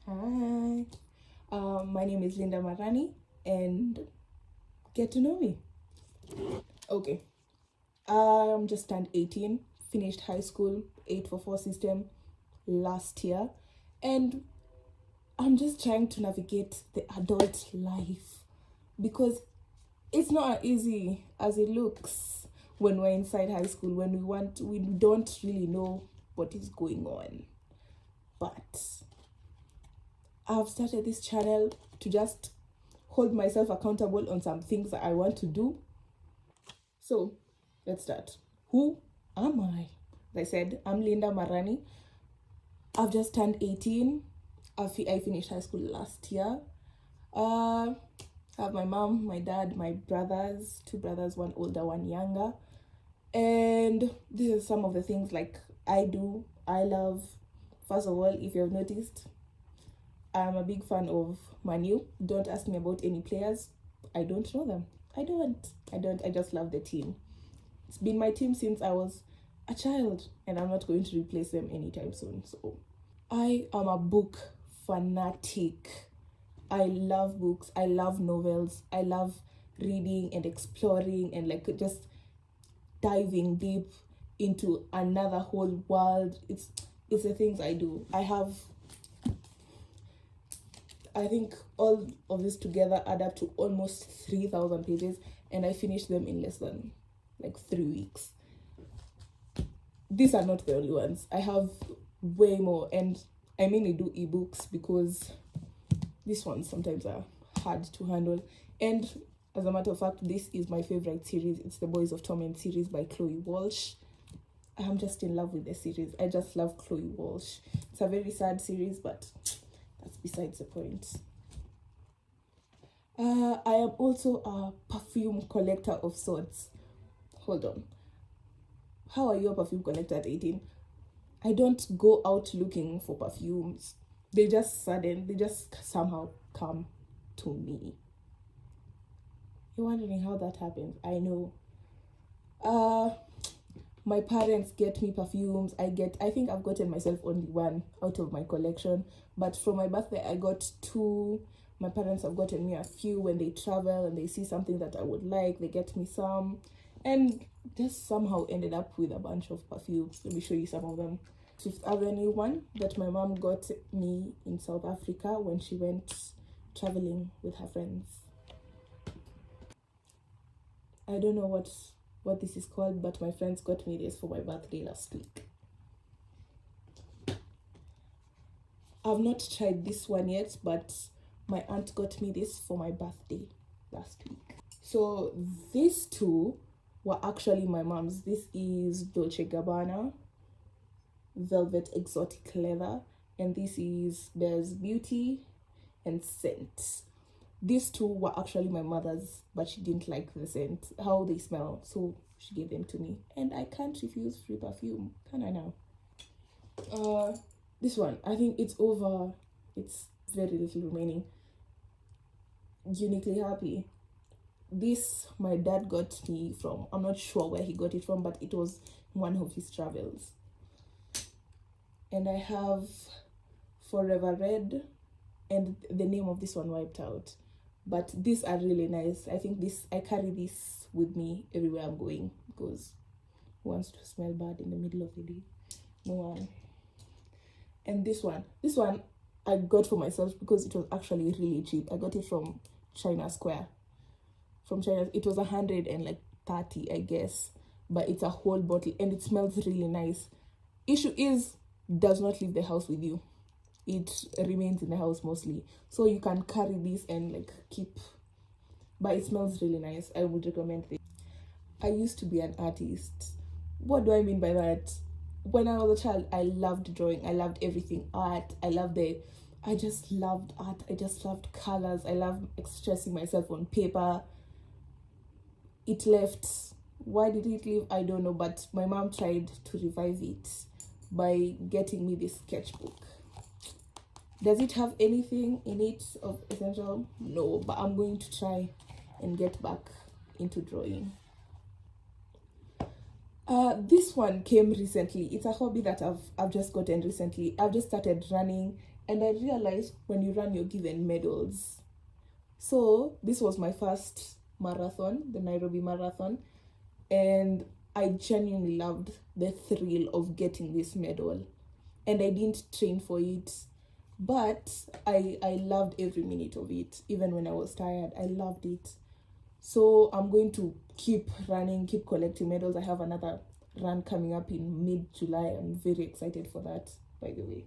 Hi, my name is Linda Marani, and get to know me. Okay, I'm just turned 18, finished high school, 844 system last year, and I'm just trying to navigate the adult life because it's not as easy as it looks when we're inside high school, when we don't really know what is going on. But I've started this channel to just hold myself accountable on some things that I want to do. So let's start. Who am I? Like I said, I'm Linda Marani. I've just turned 18. I finished high school last year. I have my mom, my dad, my brothers, 2 brothers, one older, one younger. And these are some of the things like I do, I love. First of all, if you've noticed, I'm a big fan of Manu. Don't ask me about any players. I don't know them. I don't. I just love the team. It's been my team since I was a child, and I'm not going to replace them anytime soon. So, I am a book fanatic. I love books. I love novels. I love reading and exploring and like just diving deep into another whole world. It's the things I do. I think all of this together add up to almost 3,000 pages, and I finished them in less than like 3 weeks. These are not the only ones. I have way more, and I mainly do ebooks because these ones sometimes are hard to handle. And as a matter of fact, this is my favorite series. It's the Boys of Torment series by Chloe Walsh. I'm just in love with the series. I just love Chloe Walsh. It's a very sad series, but that's besides the point. I am also a perfume collector of sorts. Hold on. How are you a perfume collector at 18? I don't go out looking for perfumes. They just somehow come to me. You're wondering how that happened. I know. My parents get me perfumes. I think I've gotten myself only one out of my collection. But for my birthday, I got 2. My parents have gotten me a few. When they travel and they see something that I would like, they get me some. And just somehow ended up with a bunch of perfumes. Let me show you some of them. Fifth Avenue one that my mom got me in South Africa when she went traveling with her friends. I don't know what this is called, but my friends got me this for my birthday last week. I've not tried this one yet, but my aunt got me this for my birthday last week. So these 2 were actually my mom's. This is Dolce Gabbana Velvet Exotic Leather, and this is Bear's Beauty and Scent. These 2 were actually my mother's, but she didn't like the scent, how they smell, so she gave them to me. And I can't refuse free perfume, can I now? This one, I think it's over. It's very little remaining. Uniquely Happy. This my dad got me from, I'm not sure where he got it from, but it was one of his travels. And I have Forever Red, and the name of this one wiped out. But these are really nice. I think I carry this with me everywhere I'm going because who wants to smell bad in the middle of the day? No one. And this one I got for myself because it was actually really cheap. I got it from China Square. From China, it was 130, I guess, but it's a whole bottle and it smells really nice. Issue is, does not leave the house with you. It remains in the house mostly, so you can carry this and like keep, but it smells really nice. I would recommend this. I used to be an artist. What do I mean by that? When I was a child, I loved drawing. I loved everything art. I just loved art. I just loved colors. I loved expressing myself on paper. It left. Why did it leave? I don't know, but my mom tried to revive it by getting me this sketchbook. Does it have anything in it of essential? No, but I'm going to try and get back into drawing. This one came recently. It's a hobby that I've just gotten recently. I've just started running, and I realized when you run, you're given medals. So this was my first marathon, the Nairobi Marathon, and I genuinely loved the thrill of getting this medal. And I didn't train for it, but I loved every minute of it. Even when I was tired, I loved it. So I'm going to keep running, keep collecting medals. I have another run coming up in mid-July. I'm very excited for that, by the way.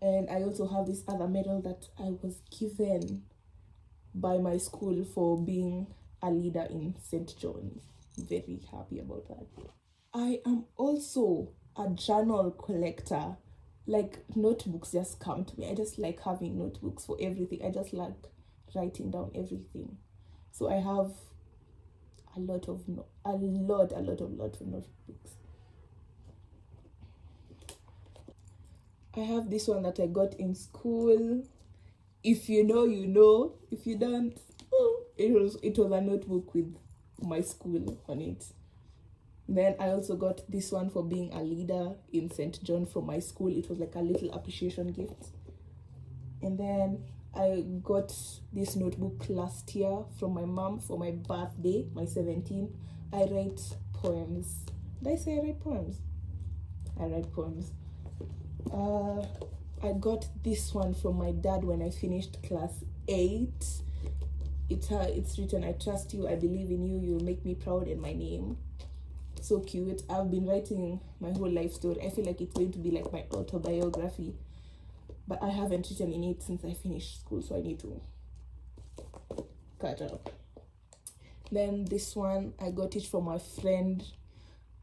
And I also have this other medal that I was given by my school for being a leader in St. John's. Very happy about that. I am also a journal collector. Like, notebooks just come to me. I just like having notebooks for everything. I just like writing down everything. So I have a lot of notebooks. I have this one that I got in school. If you know, you know. If you don't, it was a notebook with my school on it. Then I also got this one for being a leader in St. John from my school. It was like a little appreciation gift. And then I got this notebook last year from my mom for my birthday, my 17th. I write poems. Did I say I write poems? I write poems. I got this one from my dad when I finished class 8. It's written, "I trust you, I believe in you, you'll make me proud," and my name. So cute. I've been writing my whole life story. I feel like it's going to be like my autobiography, but I haven't written in it since I finished school, so I need to catch up. Then this one, I got it from my friend.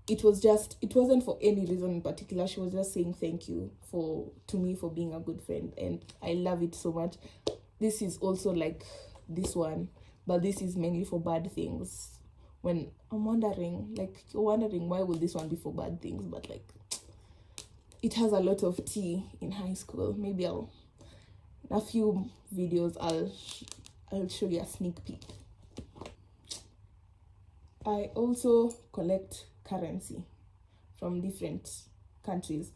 It wasn't for any reason in particular. She was just saying thank you to me for being a good friend, and I love it so much. This is also like this one, but this is mainly for bad things. When I'm wondering, like, you're wondering why would this one be for bad things, but like, it has a lot of tea in high school. Maybe in a few videos I'll show you a sneak peek. I also collect currency from different countries.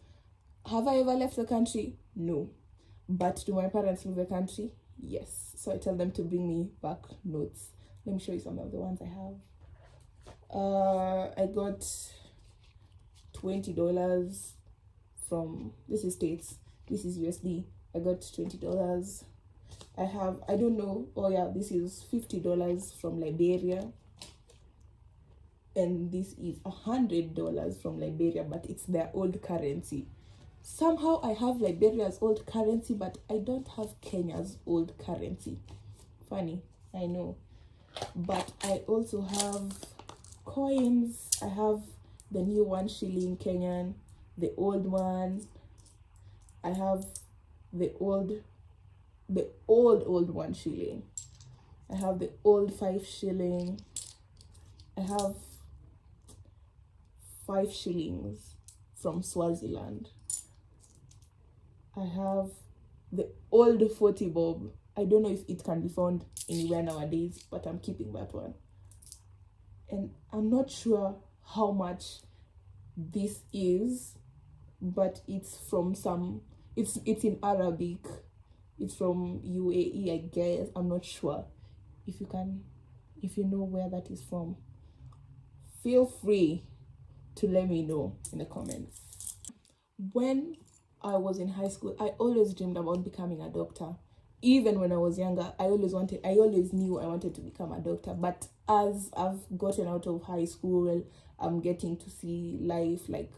Have I ever left the country? No. But do my parents leave the country? Yes. So I tell them to bring me back notes. Let me show you some of the ones I have. I got $20 from, this is States, this is USD. I got $20. This is $50 from Liberia. And this is $100 from Liberia, but it's their old currency. Somehow I have Liberia's old currency, but I don't have Kenya's old currency. Funny, I know. But I also have coins. I have the new 1 shilling Kenyan, the old one. I have the old 1 shilling. I have the old 5 shilling. I have 5 shillings from Swaziland. I have the old 40 bob. I don't know if it can be found anywhere nowadays, but I'm keeping that one. And I'm not sure how much this is, but it's from it's in Arabic. It's from UAE, I guess. I'm not sure. If you know where that is from, feel free to let me know in the comments. When I was in high school, I always dreamed about becoming a doctor. Even when I was younger, I always knew I wanted to become a doctor. But as I've gotten out of high school, I'm getting to see life. Like,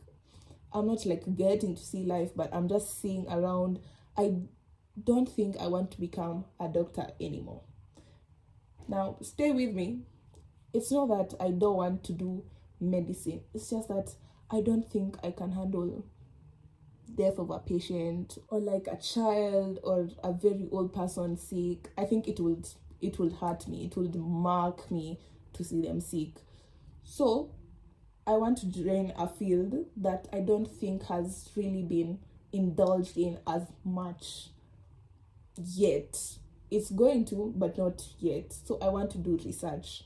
I'm not like getting to see life, but I'm just seeing around. I don't think I want to become a doctor anymore. Now, stay with me. It's not that I don't want to do medicine. It's just that I don't think I can handle death of a patient, or like a child or a very old person sick. I think it would hurt me. It would mark me to see them sick. So I want to join a field that I don't think has really been indulged in as much yet. It's going to, but not yet. So I want to do research.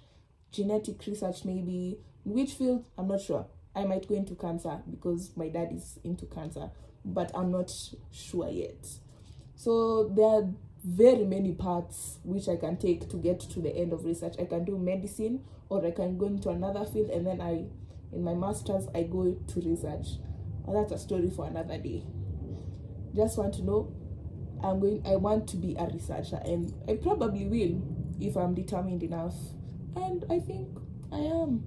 genetic research, maybe. Which field? I'm not sure. I might go into cancer because my dad is into cancer, but I'm not sure yet. So there are very many paths which I can take to get to the end of research. I can do medicine, or I can go into another field, and then in my master's, I go to research. Well, that's a story for another day. Just want to know, I want to be a researcher, and I probably will if I'm determined enough. And I think I am.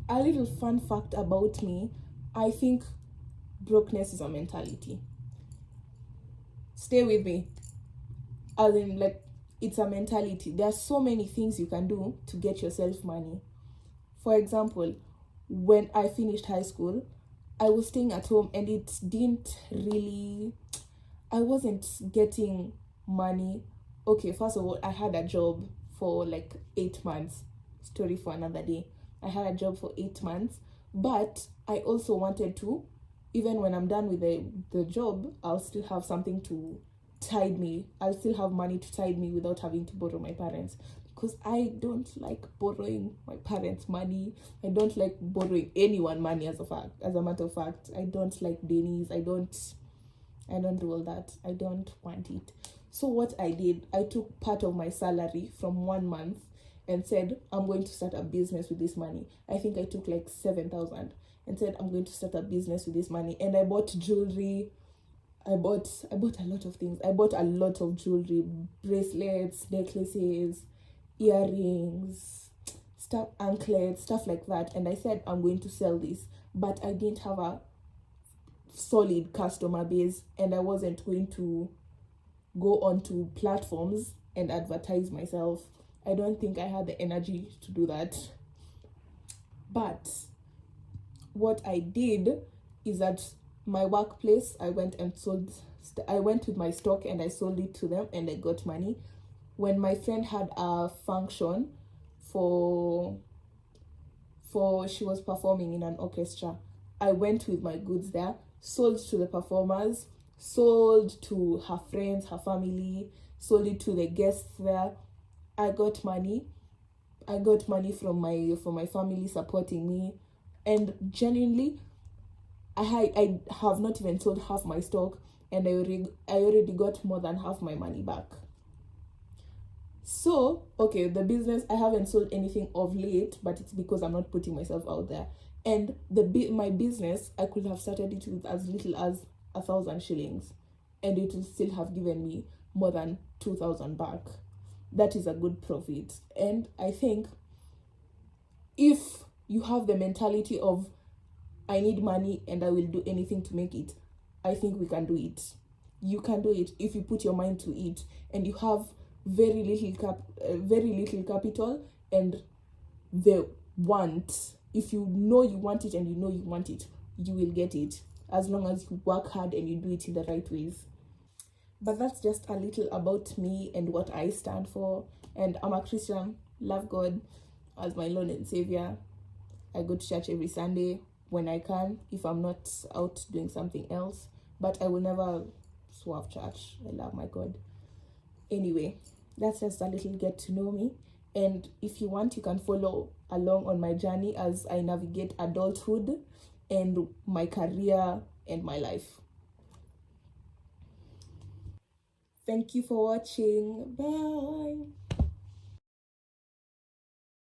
A little fun fact about me, I think brokenness is a mentality. Stay with me. As in, like, it's a mentality. There are so many things you can do to get yourself money. For example, when I finished high school, I was staying at home, and it didn't really, I wasn't getting money. Okay, first of all, I had a job for like 8 months. Story for another day. I had a job for 8 months, but I also wanted to, even when I'm done with the job, I'll still have something to tide me. I'll still have money to tide me without having to borrow my parents, because I don't like borrowing my parents' money. I don't like borrowing anyone money. As a matter of fact, I don't like Denny's. I don't do all that. I don't want it. So what I did, I took part of my salary from 1 month and said, I'm going to start a business with this money. I think I took like 7,000 and said, I'm going to start a business with this money. And I bought jewelry. I bought a lot of things. I bought a lot of jewelry, bracelets, necklaces, earrings, stuff, anklets, stuff like that. And I said, I'm going to sell this. But I didn't have a solid customer base, and I wasn't going to go onto platforms and advertise myself. I don't think I had the energy to do that. But what I did is that my workplace, I went with my stock and I sold it to them, and I got money. When my friend had a function for she was performing in an orchestra, I went with my goods there, sold to the performers, sold to her friends, her family, sold it to the guests there. I got money from my family supporting me, and genuinely, I have not even sold half my stock, and I already got more than half my money back. So, okay, the business, I haven't sold anything of late, but it's because I'm not putting myself out there. And my business, I could have started it with as little as 1,000 shillings, and it would still have given me more than 2,000 back. That is a good profit. And I think if you have the mentality of, I need money and I will do anything to make it, I think we can do it. You can do it if you put your mind to it, and you have very little capital and the want. If you know you want it and you know you want it, you will get it, as long as you work hard and you do it in the right ways. But that's just a little about me and what I stand for. And I'm a Christian, love God as my Lord and Savior. I go to church every Sunday when I can, if I'm not out doing something else. But I will never swerve church. I love my God. Anyway, that's just a little get to know me. And if you want, you can follow along on my journey as I navigate adulthood and my career and my life. Thank you for watching. Bye.